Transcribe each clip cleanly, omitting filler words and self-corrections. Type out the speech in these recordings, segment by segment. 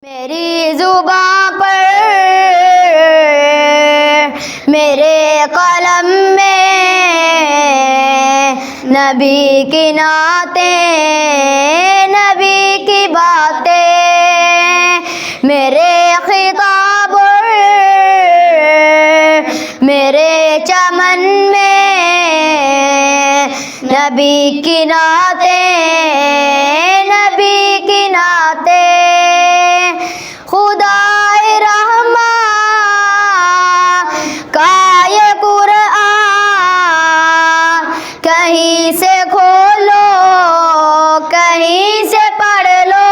मेरी जुबां पर मेरे कलम में नबी की नातें, नबी की बातें, मेरे खिताब और मेरे चमन में नबी की नातें, नबी की नातें। खुदाए रहमा का ये कुरआन कहीं से खोलो, कहीं से पढ़ लो,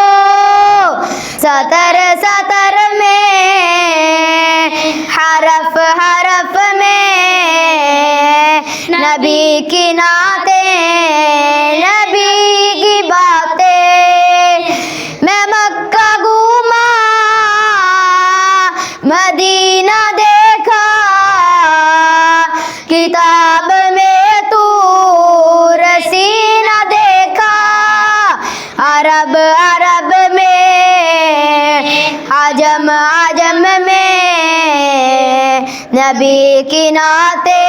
सतर सतर में, हरफ हरफ में नबी की नातें, नबी की बातें। मैं मक्का घूमा, मदीना देखा, किताब में तूर सीना देखा, अरब अरब में, आजम आजम में नबी की नातें,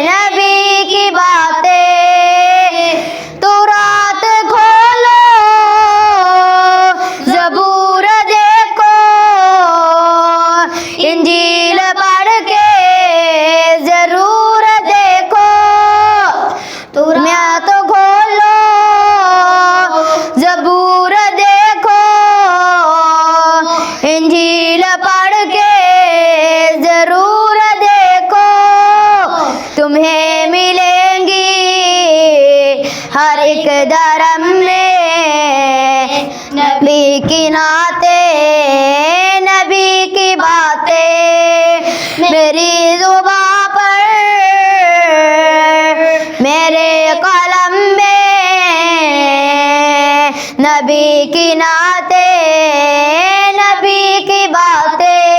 नबी की बातें। तो रात खोलो, ज़बूर देखो, इंजील पढ़ के ज़रूर देखो। मैं तो खोलो, ज़बूर देखो, इंजील पढ़ के ज़रूर देखो। तुम्हें मिलेंगी हर एक धर्म में नबी की नातें, नबी की बातें। मेरी जुबां पर मेरे कलम में नबी की नातें, नबी की बातें।